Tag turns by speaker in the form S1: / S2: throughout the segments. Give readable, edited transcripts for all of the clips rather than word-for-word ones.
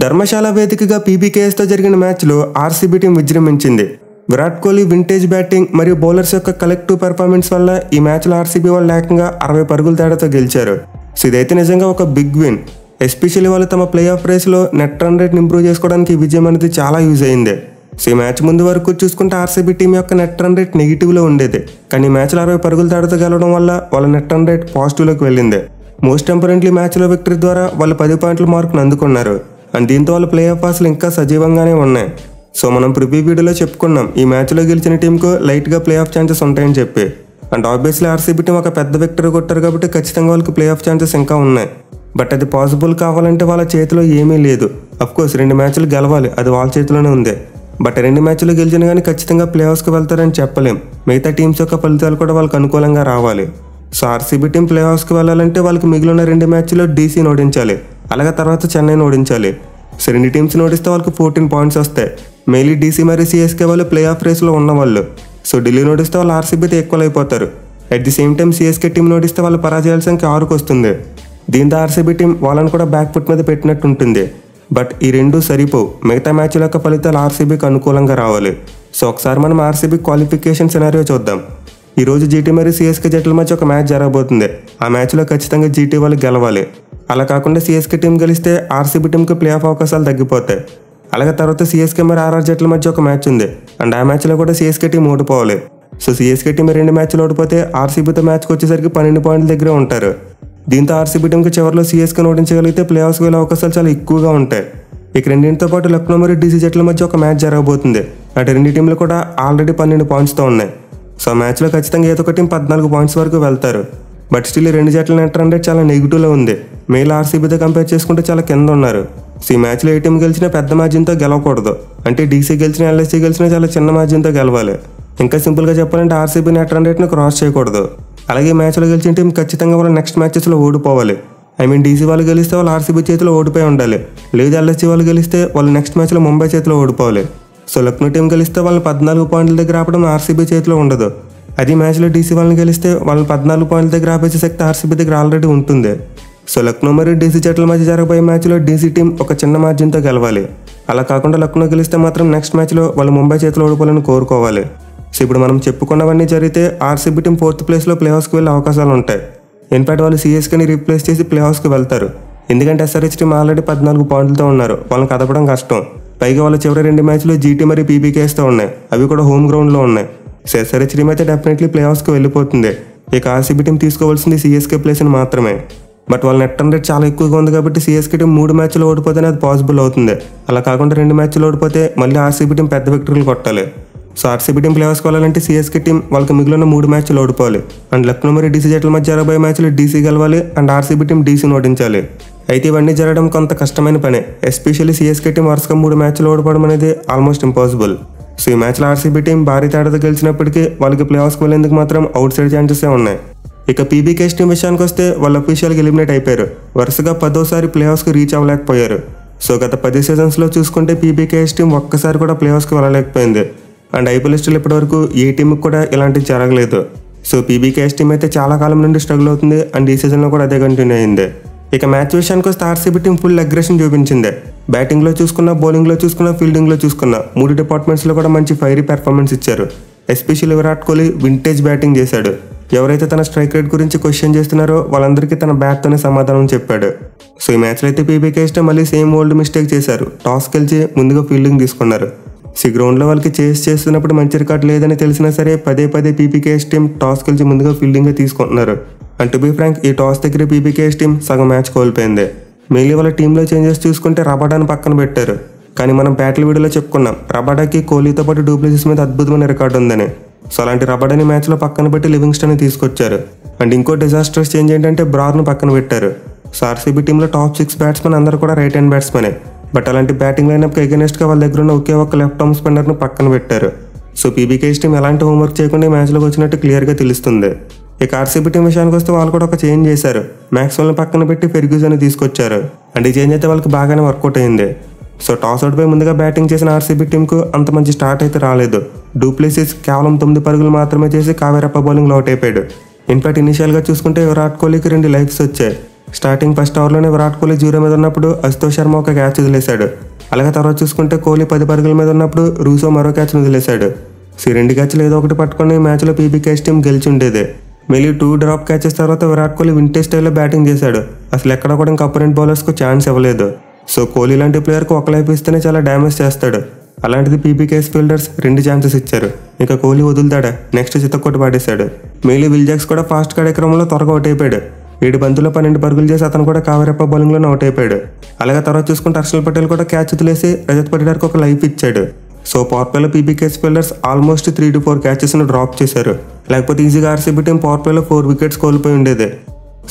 S1: ధర్మశాల వేదికగా పీబీకేఎస్తో జరిగిన మ్యాచ్లో ఆర్సీబీ టీం విజృంభించింది. విరాట్ కోహ్లీ వింటేజ్ బ్యాటింగ్ మరియు బౌలర్స్ యొక్క కలెక్టివ్ పెర్ఫార్మెన్స్ వల్ల ఈ మ్యాచ్లో ఆర్సీబీ వాళ్ళు ఏకంగా 60 పరుగుల తేడాతో గెలిచారు. సో ఇదైతే నిజంగా ఒక బిగ్ విన్. ఎస్పెషల్లీ వాళ్ళు తమ ప్లే ఆఫ్ రేస్లో నెట్ రన్ రేట్ని ఇంప్రూవ్ చేసుకోవడానికి ఈ విజయం అనేది చాలా యూజ్ అయింది. సో ఈ మ్యాచ్ ముందు వరకు చూసుకుంటే ఆర్సీబీ టీం యొక్క నెట్ రన్ రేట్ నెగిటివ్లో ఉండేది. కానీ ఈ మ్యాచ్లో 60 పరుగుల తేడాతో గెలవడం వల్ల వాళ్ళ నెట్ రన్ రేట్ పాజిటివ్లోకి వెళ్ళింది. మోస్ట్ ఇంపార్టెంట్లీ మ్యాచ్లో విక్టరీ ద్వారా వాళ్ళు 10 పాయింట్ల మార్కును అందుకున్నారు. అండ్ దీంతో వాళ్ళ ప్లే ఆఫ్ ఆశలు ఇంకా సజీవంగానే ఉన్నాయి. సో మనం ప్రివ్యూ వీడియోలో చెప్పుకున్నాం ఈ మ్యాచ్లో గెలిచిన టీంకు లైట్గా ప్లే ఆఫ్ ఛాన్సెస్ ఉంటాయని చెప్పి. అండ్ ఆబ్వియస్లీ ఆర్సీబీ టీం ఒక పెద్ద విక్టరీ కొట్టారు కాబట్టి ఖచ్చితంగా వాళ్ళకి ప్లే ఆఫ్ ఛాన్సెస్ ఇంకా ఉన్నాయి. బట్ అది పాసిబుల్ కావాలంటే వాళ్ళ చేతిలో ఏమీ లేదు. అఫ్కోర్స్ 2 మ్యాచ్లు గెలవాలి, అది వాళ్ళ చేతిలోనే ఉంది. బట్ 2 మ్యాచ్లు గెలిచిన కానీ ఖచ్చితంగా ప్లే ఆఫ్స్కి వెళ్తారని చెప్పలేం. మిగతా టీమ్స్ యొక్క ఫలితాలు కూడా వాళ్ళకి అనుకూలంగా రావాలి. సో ఆర్సీబీ టీం ప్లే ఆఫ్స్కి వెళ్ళాలంటే వాళ్ళకి మిగిలిన 2 మ్యాచ్లో డీసీని ఓడించాలి, అలాగే తర్వాత చెన్నైని ఓడించాలి. సో 2 టీమ్స్ని ఓడిస్తే వాళ్ళకి 14 పాయింట్స్ వస్తాయి. మెయిన్లీ డీసీ మరియు సిఎస్కే వాళ్ళు ప్లే ఆఫ్ రేస్లో ఉన్నవాళ్ళు. సో ఢిల్లీని ఓడిస్తే వాళ్ళు ఆర్సీబీతో ఈక్వల్ అయిపోతారు. At the same time CSK టీంని ఓడిస్తే వాళ్ళ పరాజయాల సంఖ్య 6కు వస్తుంది. దీంతో ఆర్సీబీ టీం వాళ్ళని కూడా బ్యాక్ ఫుట్ మీద పెట్టినట్టు ఉంటుంది. బట్ ఈ 2 సరిపోవు. మిగతా మ్యాచ్ల యొక్క ఫలితాలు ఆర్సీబీకి అనుకూలంగా రావాలి. సో ఒకసారి మనం ఆర్సీబీ క్వాలిఫికేషన్ సినారియో చూద్దాం. ఈరోజు జీటీ మరియు సిఎస్కే జట్ల మధ్య ఒక మ్యాచ్ జరగబోతుంది. ఆ మ్యాచ్లో ఖచ్చితంగా జీటీ వాళ్ళు గెలవాలి. అలా కాకుండా సిఎస్కే టీం గెలిస్తే ఆర్సీబీ టీంకి ప్లే ఆఫ్ అవకాశాలు తగ్గిపోతాయి. అలాగే తర్వాత సిఎస్కే మరియు ఆర్ఆర్ జట్ల మధ్య ఒక మ్యాచ్ ఉంది. అండ్ ఆ మ్యాచ్లో కూడా సిఎస్కే టీం ఓడిపోవాలి. సో సిఎస్కే టీం 2 మ్యాచ్లు ఓడిపోతే ఆర్సీబీతో మ్యాచ్కి వచ్చేసరికి 12 పాయింట్ల దగ్గరే ఉంటారు. దీంతో ఆర్సీబీ టీంకి చివరిలో సిఎస్కేని ఓడించగలిగితే ప్లే ఆఫ్స్కి వెళ్ళే అవకాశాలు చాలా ఎక్కువగా ఉంటాయి. ఇక రెండింటితో పాటు లక్నో మరియు డీసీ జట్ల మధ్య ఒక మ్యాచ్ జరగబోతుంది. అటు 2 టీంలు కూడా ఆల్రెడీ 12 పాయింట్స్తో ఉన్నాయి. సో ఆ మ్యాచ్లో ఖచ్చితంగా ఏదో ఒక టీం 14 పాయింట్స్ వరకు వెళ్తారు. బట్ స్టిల్ 2 జట్ల నెట్ రన్ రేట్ చాలా నెగిటివ్లో ఉంది. మెయిల్ ఆర్సీబీతో కంపేర్ చేసుకుంటే చాలా కింద ఉన్నారు. సో ఈ మ్యాచ్లో ఏ టీం గెలిచినా పెద్ద మార్జిన్తో గెలవకూడదు. అంటే డీసీ గెలిచినా ఎల్ఎస్సీ గెలిచినా చాలా చిన్న మార్జిన్తో గెలవాలి. ఇంకా సింపుల్గా చెప్పాలంటే ఆర్సీబీ నెట్ రన్ రేట్ని క్రాస్ చేయకూడదు. అలాగే మ్యాచ్లో గెలిచిన టీం ఖచ్చితంగా వాళ్ళు నెక్స్ట్ మ్యాచెస్లో ఓడిపోవాలి. డీసీ వాళ్ళు గెలిస్తే వాళ్ళు ఆర్సీబీ చేతిలో ఓడిపోయి ఉండాలి. లేదు ఎల్ఎస్సీ వాళ్ళు గెలిస్తే వాళ్ళు నెక్స్ట్ మ్యాచ్లో ముంబై చేతిలో ఓడిపోవాలి. సో లక్నో టీం గెలిస్తే వాళ్ళు 14 పాయింట్ల దగ్గర ఆపడం ఆర్సీబీ చేతిలో ఉండదు. అది మ్యాచ్లో డీసీ వాళ్ళని గెలిస్తే వాళ్ళని 14 పాయింట్ల దగ్గర ఆపేసే శక్తి ఆర్సీబీ దగ్గర ఆల్రెడీ ఉంటుంది. సో లక్నో మరియు డీసీ జట్ల మధ్య జరగబోయే మ్యాచ్లో డీసీ టీం ఒక చిన్న మార్జిన్తో గెలవాలి. అలా కాకుండా లక్నో గెలిస్తే మాత్రం నెక్స్ట్ మ్యాచ్లో వాళ్ళు ముంబై చేతిలో ఓడిపోవాలని కోరుకోవాలి. సో ఇప్పుడు మనం చెప్పుకున్నవన్నీ జరిగితే ఆర్సీబీ టీం 4th ప్లేస్లో ప్లే ఆఫ్స్కి వెళ్ళే అవకాశాలు ఉంటాయి. ఇన్ఫాక్ట్ వాళ్ళు సిఎస్కేని రీప్లేస్ చేసి ప్లే ఆఫ్స్కి వెళ్తారు. ఎందుకంటే ఎస్ఆర్హెచ్ టీం ఆల్రెడీ 14 పాయింట్లతో ఉన్నారు. వాళ్ళని కదపడం కష్టం. పైగా వాళ్ళ చివరి 2 మ్యాచ్లు జీటీ మరియు పీబీకేఎస్తో ఉన్నాయి. అవి కూడా హోమ్ గ్రౌండ్లో ఉన్నాయి. సో ఎస్ఆర్హెచ్ టీం అయితే డెఫినెట్లీ ప్లే ఆఫ్స్కి వెళ్ళిపోతుంది. ఇక ఆర్సీబీ టీం తీసుకోవాల్సింది సిఎస్కే ప్లేస్ని మాత్రమే. బట్ వాళ్ళ నెట్ రన్ రేట్ చాలా ఎక్కువగా ఉంది కాబట్టి సిఎస్కే టీం 3 మ్యాచ్లు ఓడిపోతేనే అది పాసిబుల్ అవుతుంది. అలా కాకుండా 2 మ్యాచ్లు ఓడిపోతే మళ్ళీ ఆర్సీబీ టీం పెద్ద విక్టరీలు కొట్టాలి. సో ఆర్సీబీ టీం ప్లే ఆఫ్స్కి వెళ్ళాలంటే సిఎస్కే టీం వాళ్ళకి మిగిలిన 3 మ్యాచ్లు ఓడిపోవాలి. అండ్ లక్నో మరియు డీసీ జట్ల మధ్య జరగబోయే మ్యాచ్లు డీసీ గెలవాలి అండ్ ఆర్సీబీ టీం డీసీని ఓడించాలి. అయితే ఇవన్నీ జరగడం కొంత కష్టమైన పనే. ఎస్పెషల్లీ సిఎస్కే టీం వరుసగా 3 మ్యాచ్లు ఓడిపోవడం అనేది ఆల్మోస్ట్ ఇంపాసిబుల్. సో ఈ మ్యాచ్లో ఆర్సీబీ టీం భారీ తేడాతో గెలిచినప్పటికీ వాళ్ళకి ప్లే ఆఫ్స్కి వెళ్ళేందుకు మాత్రం అవుట్ సైడ్ ఛాన్సెసే ఉన్నాయి. ఇక పీబీకేఎస్ టీం విషయానికి వస్తే వాళ్ళు అఫీషియల్గా ఎలిమినేట్ అయిపోయారు. వరుసగా 10వ ప్లే ఆఫ్స్కి రీచ్ అవ్వలేకపోయారు. సో గత 10 సీజన్స్లో చూసుకుంటే పీబీకేఎస్ టీం ఒక్కసారి కూడా ప్లే ఆఫ్స్కి వెళ్ళలేకపోయింది. అండ్ ఐపీఎల్ లిస్టులో ఇప్పటివరకు ఏ టీంకి కూడా ఇలాంటివి జరగలేదు. సో పీబీకేఎస్ టీం అయితే చాలా కాలం నుండి స్ట్రగుల్ అవుతుంది అండ్ ఈ సీజన్లో కూడా అదే కంటిన్యూ అయింది. ఇక మ్యాచ్ విషయానికి వస్తే ఆర్సీబీ టీం ఫుల్ అగ్రెషన్ చూపించింది. బ్యాటింగ్లో చూసుకున్నా, బౌలింగ్లో చూసుకున్నా, ఫీల్డింగ్లో చూసుకున్నా 3 డిపార్ట్మెంట్స్లో కూడా మంచి ఫైరీ పెర్ఫార్మెన్స్ ఇచ్చారు. Especially Virat Kohli vintage batting చేశాడు. ఎవరైతే తన స్ట్రైక్ రేట్ గురించి క్వశ్చన్ చేస్తున్నారో వాళ్ళందరికీ తన బ్యాట్తోనే సమాధానం చెప్పాడు. సో ఈ మ్యాచ్లో అయితే పీబీకేఎస్ టీం మళ్ళీ సేమ్ ఓల్డ్ మిస్టేక్ చేశారు. టాస్ గెలిచి ముందుగా ఫీల్డింగ్ తీసుకున్నారు. సో గ్రౌండ్లో వాళ్ళకి చేస్ చేస్తున్నప్పుడు మంచి రికార్డు లేదని తెలిసినా సరే పదే పీబీకేఎస్ టీం టాస్ గెలిచి ముందుగా ఫీల్డింగే తీసుకుంటున్నారు. అండ్ టు బీ ఫ్రాంక్ ఈ టాస్ దగ్గర పీబీకేఎస్ టీం సగం మ్యాచ్ కోల్పోయింది. మెయిన్లీ వాళ్ళ టీంలో చేంజెస్ చూసుకుంటే రబాడాని పక్కన పెట్టారు. కానీ మనం బ్యాట్ల వీడియోలో చెప్పుకున్నాం రబాడాకి కోహ్లీతో పాటు డూప్లెసిస్ మీద అద్భుతమైన రికార్డు ఉందని. సో అలాంటి రబాడాని మ్యాచ్లో పక్కన పెట్టి లివింగ్స్టన్ని తీసుకొచ్చారు. అండ్ ఇంకో డిజాస్టర్స్ చేంజ్ ఏంటంటే బ్రార్ను పక్కన పెట్టారు. సో ఆర్సీబీ టీంలో టాప్ 6 బ్యాట్స్మెన్ అందరూ కూడా రైట్ హ్యాండ్ బ్యాట్స్మెనే. బట్ అలాంటి బ్యాటింగ్ లైనప్కి ఎగెనెస్ట్గా వాళ్ళ దగ్గర ఉన్న ఒకే ఒక్క లెఫ్ట్ ఆర్మ్ స్పిన్నర్ను పక్కన పెట్టారు. సో పీబీకేఎస్ టీం ఎలాంటి హోంవర్క్ చేయకుండా మ్యాచ్లోకి వచ్చినట్టు క్లియర్గా తెలుస్తుంది. ఇక ఆర్సీబీ టీం విషయానికి వస్తే వాళ్ళు కూడా ఒక చేంజ్ చేశారు. మ్యాక్స్వెల్ని పక్కన పెట్టి ఫెర్గ్యూసన్ని తీసుకొచ్చారు. అండ్ ఈ చేంజ్ అయితే వాళ్ళకి బాగానే వర్కౌట్ అయింది. సో టాస్ అవుట్పై ముందుగా బ్యాటింగ్ చేసిన ఆర్సీబీ టీంకు అంత మంచి స్టార్ట్ అయితే రాలేదు. డూప్లెసిస్ కేవలం 9 పరుగులు మాత్రమే చేసి కావేరప్ప బౌలింగ్లో అవుట్ అయిపోయాడు. ఇన్ఫాక్ట్ ఇనిషియల్గా చూసుకుంటే విరాట్ కోహ్లీకి 2 లైఫ్స్ వచ్చాయి. స్టార్టింగ్ ఫస్ట్ ఓవర్లోనే విరాట్ కోహ్లీ 0 మీద ఉన్నప్పుడు అశుతోష్ శర్మ ఒక క్యాచ్ వదిలేశాడు. అలాగే తర్వాత చూసుకుంటే కోహ్లీ 10 పరుగుల మీద ఉన్నప్పుడు రూసో మరో క్యాచ్ వదిలేశాడు. సో 2 క్యాచ్లు ఏదో ఒకటి పట్టుకుని మ్యాచ్లో పీబీకేఎస్ టీం గెలిచి ఉండేది. మళ్ళీ 2 డ్రాప్ క్యాచెస్ తర్వాత విరాట్ కోహ్లీ వింటేజ్ స్టైల్లో బ్యాటింగ్ చేశాడు. అసలు ఎక్కడ కూడా ఇంకా అపోనెంట్ బౌలర్స్కు ఛాన్స్ ఇవ్వలేదు. సో కోహ్లీ లాంటి ప్లేయర్కి ఒక లైఫ్ ఇస్తేనే చాలా డ్యామేజ్ చేస్తాడు. అలాంటిది పీబీకేఎస్ ఫీల్డర్స్ 2 ఛాన్సెస్ ఇచ్చారు. ఇంకా కోహ్లీ వదులుతాడా, నెక్స్ట్ చిత్తకొట్టి పాడేశాడు. మెయిలీ విల్ జాక్స్ కూడా ఫాస్ట్ ఆడే క్రమంలో త్వరగా అవుట్ అయిపోయాడు. 7 బంతుల్లో 12 పరుగులు చేసి అతను కూడా కావేరప్ప బౌలింగ్లోనే అవుట్ అయిపోయాడు. అలాగే తర్వాత చూసుకుంటే హర్షల్ పటేల్ కూడా క్యాచ్ వదిలేసి రజత్ పటిదార్కి ఒక లైఫ్ ఇచ్చాడు. సో పవర్ ప్లేలో పీబీకేఎస్ ఫీల్డర్స్ ఆల్మోస్ట్ 3 to 4 క్యాచెస్ను డ్రాప్ చేశారు. లేకపోతే ఈజీగా ఆర్సీబీ టీం పవర్ ప్లేలో 4 వికెట్స్ కోల్పోయి ఉండేది.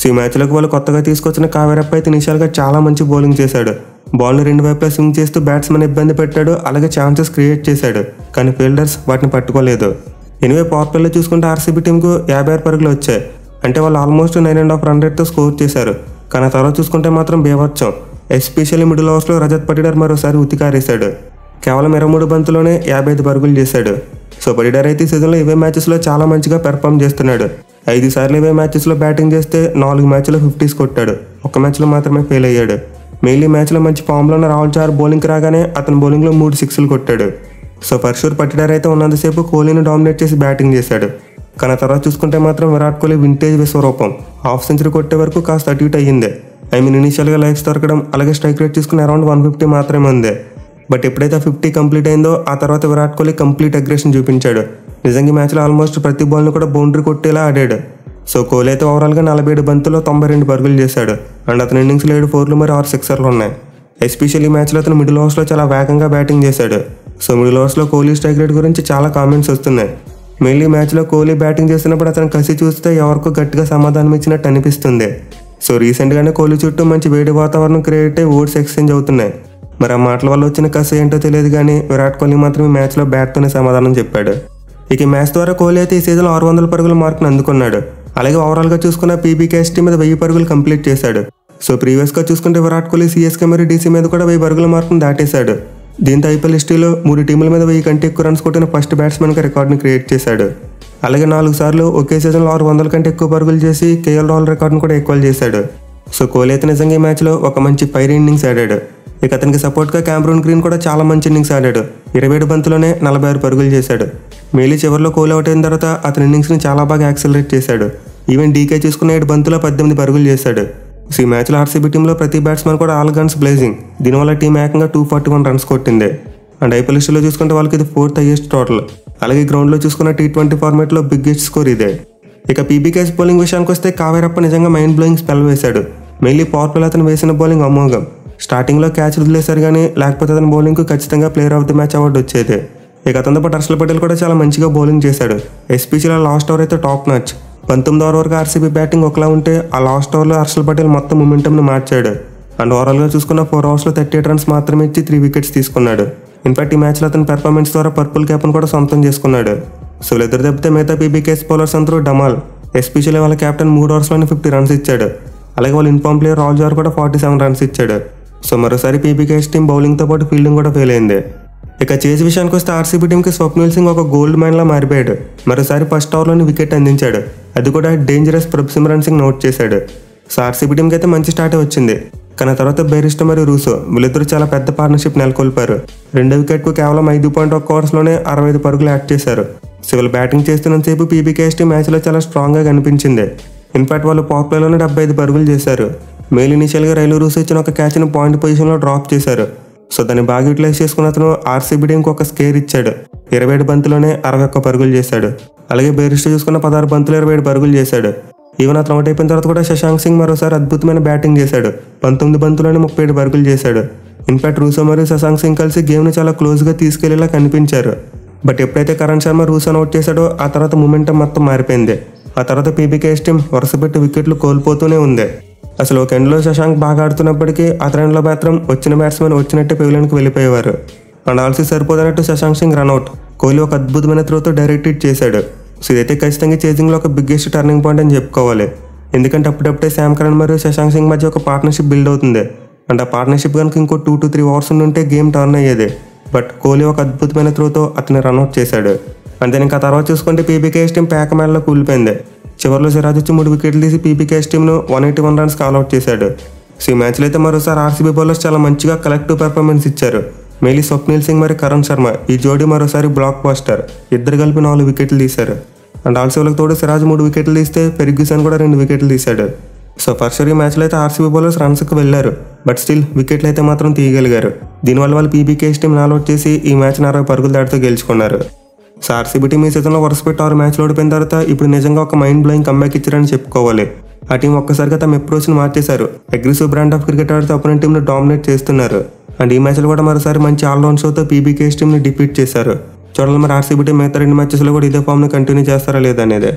S1: సో ఈ మ్యాచ్లోకి వాళ్ళు కొత్తగా తీసుకొచ్చిన కావేరప్ప అయితే ఇనిషియల్గా చాలా మంచి బౌలింగ్ చేశాడు. బాల్ని 2 వైపులా స్వింగ్ చేస్తూ బ్యాట్స్మెన్ ఇబ్బంది పెట్టాడు. అలాగే ఛాన్సెస్ క్రియేట్ చేశాడు. కానీ ఫీల్డర్స్ వాటిని పట్టుకోలేదు. ఎనివే పవర్ ప్లేలో చూసుకుంటే ఆర్సీబీ టీంకు 56 పరుగులు వచ్చాయి. అంటే వాళ్ళు ఆల్మోస్ట్ 9.5 రన్ రేట్తో స్కోర్ చేశారు. కానీ తర్వాత చూసుకుంటే మాత్రం బేవర్చం. ఎస్పెషల్లీ మిడిల్ ఓవర్స్లో రజత్ పటిదార్ మరోసారి ఉతికారేశాడు. కేవలం 23 బంతుల్లోనే 55 పరుగులు చేశాడు. సో పటిదార్ అయితే ఈ సీజన్లో ఇవే మ్యాచెస్లో చాలా మంచిగా పెర్ఫామ్ చేస్తున్నాడు. 5 సార్లు ఇవే మ్యాచెస్లో బ్యాటింగ్ చేస్తే 4 మ్యాచ్లో 50s కొట్టాడు. ఒక్క మ్యాచ్లో మాత్రమే ఫెయిల్ అయ్యాడు. మెయిన్లీ మ్యాచ్లో మంచి ఫామ్లో ఉన్న రాహుల్ చహర్ బౌలింగ్కి రాగానే అతను బౌలింగ్లో 3 సిక్స్లు కొట్టాడు. సో ఫర్ షూర్ పటిదార్ అయితే ఉన్నంతసేపు కోహ్లీని డామినేట్ చేసి బ్యాటింగ్ చేశాడు. కానీ తర్వాత చూసుకుంటే మాత్రం విరాట్ కోహ్లీ వింటేజ్ విశ్వరూపం. హాఫ్ సెంచరీ కొట్టే వరకు కాస్త అటు ఇటు అయ్యింది. ఇనిషియల్గా లైఫ్స్ దొరకడం, అలాగే స్ట్రైక్ రేట్ చూసుకుని అరౌండ్ 150 మాత్రమే ఉంది. బట్ ఎప్పుడైతే 50 కంప్లీట్ అయిందో ఆ తర్వాత విరాట్ కోహ్లీ కంప్లీట్ అగ్రెషన్ చూపించాడు. నిజంగా ఈ మ్యాచ్లో ఆల్మోస్ట్ ప్రతి బాల్ని కూడా బౌండరీ కొట్టేలా ఆడాడు. సో కోహ్లీ అయితే ఓవరాల్గా 47 బంతుల్లో 92 పరుగులు చేశాడు. అండ్ అతని ఇన్నింగ్స్లో 7 4లు మరి 6 సిక్సర్లు ఉన్నాయి. ఎస్పెషల్లీ ఈ మ్యాచ్లో అతను మిడిల్ ఓవర్స్లో చాలా వేగంగా బ్యాటింగ్ చేశాడు. సో మిడిల్ ఓవర్స్లో కోహ్లీ స్ట్రైక్ రేట్ గురించి చాలా కామెంట్స్ వస్తున్నాయి. మెయిన్లీ మ్యాచ్లో కోహ్లీ బ్యాటింగ్ చేస్తున్నప్పుడు అతను కసి చూస్తే ఎవరికో గట్టిగా సమాధానం ఇచ్చినట్టు అనిపిస్తుంది. సో రీసెంట్గానే కోహ్లీ చుట్టూ మంచి వేడి వాతావరణం క్రియేట్ అయ్యి ఓట్స్ ఎక్స్చేంజ్ అవుతున్నాయి. మరి ఆ మాటల వల్ల వచ్చిన కసి ఏంటో తెలియదు కానీ విరాట్ కోహ్లీ మాత్రం ఈ మ్యాచ్లో బ్యాట్తోనే సమాధానం చెప్పాడు. ఇక ఈ మ్యాచ్ ద్వారా కోహ్లీ అయితే ఈ సీజన్లో 600 పరుగుల మార్కును అందుకున్నాడు. అలాగే ఓవరాల్గా చూసుకున్న పీబీకేఎస్ టీం మీద 1000 పరుగులు కంప్లీట్ చేశాడు. సో ప్రీవియస్గా చూసుకుంటే విరాట్ కోహ్లీ సిఎస్కే మరియు డీసీ మీద కూడా 1000 పరుగుల మార్కును దాటేశాడు. దీంతో ఐపీఎల్ హిస్టరీలో 3 టీముల మీద 1000 కంటే ఎక్కువ రన్స్ కొట్టిన ఫస్ట్ బ్యాట్స్మెన్గా రికార్డును క్రియేట్ చేశాడు. అలాగే 4 సార్లు ఒకే సీజన్లో 600 కంటే ఎక్కువ పరుగులు చేసి కేఎల్ రాహుల్ రికార్డును కూడా ఈక్వల్ చేశాడు. సో కోహ్లీ అయితే నిజంగా ఈ మ్యాచ్లో ఒక మంచి ఫైర్ ఇన్నింగ్స్ ఆడాడు. ఇక అతనికి సపోర్ట్గా క్యామరూన్ గ్రీన్ కూడా చాలా మంచి ఇన్నింగ్స్ ఆడాడు. 27 బంతుల్లోనే 46 పరుగులు చేశాడు. మెయిలీ చివరిలో కోహ్లీ అవుట్ అయిన తర్వాత అతని ఇన్నింగ్స్ని చాలా బాగా యాక్సిలరేట్ చేశాడు. ఈవెన్ డీకే చూసుకున్న 7 బంతుల్లో 18 పరుగులు చేశాడు. సో ఈ మ్యాచ్లో ఆర్సీబీ టీంలో ప్రతి బ్యాట్స్మెన్ కూడా ఆల్ గన్స్ బ్లేజింగ్. దీనివల్ల టీం ఏకంగా 241 రన్స్ కొట్టింది. అండ్ ఐపీఎల్ హిస్టరీలో చూసుకుంటే వాళ్ళకి ఇది 4th హైయెస్ట్ టోటల్. అలాగే గ్రౌండ్లో చూసుకున్న T20 ఫార్మాట్లో బిగ్గెస్ట్ స్కోర్ ఇదే. ఇక పీబీకేఎస్ బౌలింగ్ విషయానికి వస్తే కావేరప్ప నిజంగా మైండ్ బ్లోయింగ్ స్పెల్ వేశాడు. మెయిన్లీ పవర్ ప్లేలో అతను వేసిన బౌలింగ్ అమోఘం. స్టార్టింగ్లో క్యాచ్ వదిలేశారు కానీ లేకపోతే అతని బౌలింగ్కు ఖచ్చితంగా player of the match award వచ్చేది. ఇక అతనితో పాటు హర్షల్ పటేల్ కూడా చాలా మంచిగా బౌలింగ్ చేశాడు. ఎస్పెషల్లీ లాస్ట్ ఓవర్ అయితే టాప్ మ్యాచ్. 19వ ఓవర్ వరకు ఆర్సీబీ బ్యాటింగ్ ఒకలా ఉంటే ఆ లాస్ట్ ఓవర్లో హర్షల్ పటేల్ మొత్తం మొమెంటంని మార్చాడు. అండ్ ఓవరాల్గా చూసుకున్న 4 ఓవర్స్లో 38 రన్స్ మాత్రమే ఇచ్చి 3 వికెట్స్ తీసుకున్నాడు. ఇన్ఫాక్ట్ ఈ మ్యాచ్లో అతని పెర్ఫార్మెన్స్ ద్వారా పర్పుల్ క్యాప్ను కూడా సొంతం చేసుకున్నాడు. సో ఇద్దరు దెబ్బతే మిగతా పీబీకేఎస్ బౌలర్స్ అందరూ డమాల్. ఎస్పెషల్లీ వాళ్ళ కెప్టెన్ 3 ఓవర్స్లోనే 50 రన్స్ ఇచ్చాడు. అలాగే వాళ్ళ ఇన్ఫార్మ్ ప్లేయర్ రాహుల్ చహర్ కూడా 47 రన్స్ ఇచ్చాడు. సో మరోసారి పీబీకేఎస్ టీం బౌలింగ్తో పాటు ఫీల్డింగ్ కూడా ఫెయిల్ అయింది. ఇక చేజ్ విషయానికి వస్తే ఆర్సీబీ టీంకి స్వప్నిల్ సింగ్ ఒక గోల్డ్ మైన్లా మారిపోయాడు. మరోసారి ఫస్ట్ ఓవర్లోని వికెట్ అందించాడు. అది కూడా డేంజరస్ ప్రభ్సిమ్రన్ సింగ్ నోట్ చేశాడు. సో ఆర్సీబీ టీంకి అయితే మంచి స్టార్టే వచ్చింది. కానీ తర్వాత బెయిరిస్టో మరియు రూసో వీళ్ళిద్దరూ చాలా పెద్ద పార్ట్నర్షిప్ నెలకొల్పారు. 2వ వికెట్కు కేవలం 5.1 ఓవర్స్లోనే 65 పరుగులు యాడ్ చేశారు. సో వీళ్ళు బ్యాటింగ్ చేస్తున్నంతసేపు పీబీకేఎస్ టీం మ్యాచ్లో చాలా స్ట్రాంగ్గా కనిపించింది. ఇన్ఫాక్ట్ వాళ్ళు పవర్ ప్లేలోనే 75 పరుగులు చేశారు. మెయిల్ ఇనిషియల్గా రైలు రూసో ఇచ్చిన ఒక క్యాచ్ను పాయింట్ పొజిషన్లో డ్రాప్ చేశారు. సో దాన్ని బాగా యూటిలైజ్ చేసుకున్న అతను ఆర్సీబీ టీంకి ఒక స్కేర్ ఇచ్చాడు. 27 బంతుల్లోనే 61 పరుగులు చేశాడు. అలాగే బెయిరిస్టో చూసుకున్న 16 బంతులు 27 పరుగులు చేశాడు. ఈవెన్ అతను అవుట్ అయిపోయిన తర్వాత కూడా శశాంక్ సింగ్ మరోసారి అద్భుతమైన బ్యాటింగ్ చేశాడు. 19 బంతుల్లోనే 37 పరుగులు చేశాడు. ఇన్ఫాక్ట్ రూసో మరియు శశాంక్ సింగ్ కలిసి గేమ్ని చాలా క్లోజ్గా తీసుకెళ్లేలా కనిపించారు. బట్ ఎప్పుడైతే కరణ్ శర్మ రూసోను అవుట్ చేశాడో ఆ తర్వాత మొమెంటం మొత్తం మారిపోయింది. ఆ తర్వాత పీబీకేఎస్ టీం వరుసపెట్టి వికెట్లు కోల్పోతూనే ఉంది. అసలు ఒక ఎండ్లో శశాంక్ బాగా ఆడుతున్నప్పటికీ అతని ఎండ్లో మాత్రం వచ్చిన బ్యాట్స్మెన్ వచ్చినట్టే పెవిలియన్కి వెళ్ళిపోయేవారు. అండ్ ఆల్సీ సరిపోదన్నట్టు శశాంక్ సింగ్ రన్అట్. కోహ్లీ ఒక అద్భుతమైన త్రోతో డైరెక్ట్ హిట్ చేశాడు. సో ఇదైతే ఖచ్చితంగా చేజింగ్లో ఒక బిగ్గెస్ట్ టర్నింగ్ పాయింట్ అని చెప్పుకోవాలి. ఎందుకంటే అప్పుడప్పుడే శామ్ కరణ్ మరియు శశాంక్ సింగ్ మధ్య ఒక పార్ట్నర్షిప్ బిల్డ్ అవుతుంది. అండ్ ఆ పార్ట్నర్షిప్ కనుక ఇంకో 2 to 3 ఓవర్స్ ఉంటే గేమ్ టర్న్ అయ్యేది. బట్ కోహ్లీ ఒక అద్భుతమైన త్రోతో అతన్ని రన్అట్ చేశాడు. అంతే ఇంకా తర్వాత చూసుకుంటే పీబీకేఎస్ టీం పేక మేళలో కూలిపోయింది. చివరిలో సిరాజ్ వచ్చి 3 వికెట్లు తీసి పీబీకేఎస్ టీంను 181 రన్స్ ఆల్అౌట్ చేశాడు. సో ఈ మ్యాచ్లో అయితే మరోసారి ఆర్సీబీ బౌలర్స్ చాలా మంచిగా కలెక్టివ్ పెర్ఫార్మెన్స్ ఇచ్చారు. మేలీ స్వప్నిల్ సింగ్ మరియు కరణ్ శర్మ ఈ జోడీ మరోసారి బ్లాక్ బాస్టర్. ఇద్దరు కలిపి 4 వికెట్లు తీశారు. అండ్ ఆల్సో వీళ్ళకి తోడు సిరాజ్ 3 వికెట్లు తీస్తే ఫెర్గ్యూసన్ కూడా 2 వికెట్లు తీశాడు. సో ఫస్ట్ ఈ మ్యాచ్లో అయితే ఆర్సీబీ బౌలర్స్ రన్స్కి వెళ్లారు, బట్ స్టిల్ వికెట్లు అయితే మాత్రం తీయగలిగారు. దీనివల్ల వాళ్ళు పీబీకేఎస్ టీం ఆల్అౌట్ చేసి ఈ మ్యాచ్ని 60 పరుగుల తేడాతో గెలుచుకున్నారు. సో ఆర్సీబీ టీం ఈ సీజన్లో వరుసపెట్టి 6 మ్యాచ్లు ఓడిపోయిన తర్వాత ఇప్పుడు నిజంగా ఒక మైండ్ బ్లోయింగ్ కంబ్యాక్ ఇచ్చారని చెప్పుకోవాలి. ఆ టీం ఒక్కసారిగా తమ అప్రోచ్ని మార్చేశారు. అగ్రెసివ్ బ్రాండ్ ఆఫ్ క్రికెట్ ఆడుతూ అపోనెంట్ టీంను డామినేట్ చేస్తున్నారు. అండ్ ఈ మ్యాచ్లో కూడా మరోసారి మంచి ఆల్రౌండ్ షోతో పీబీకేఎస్ టీంని డిఫీట్ చేశారు. చూడాలి మరి ఆర్సీబీ టీం మిగతా 2 మ్యాచెస్లో కూడా ఇదే ఫామ్ని కంటిన్యూ చేస్తారా లేదా అనేది.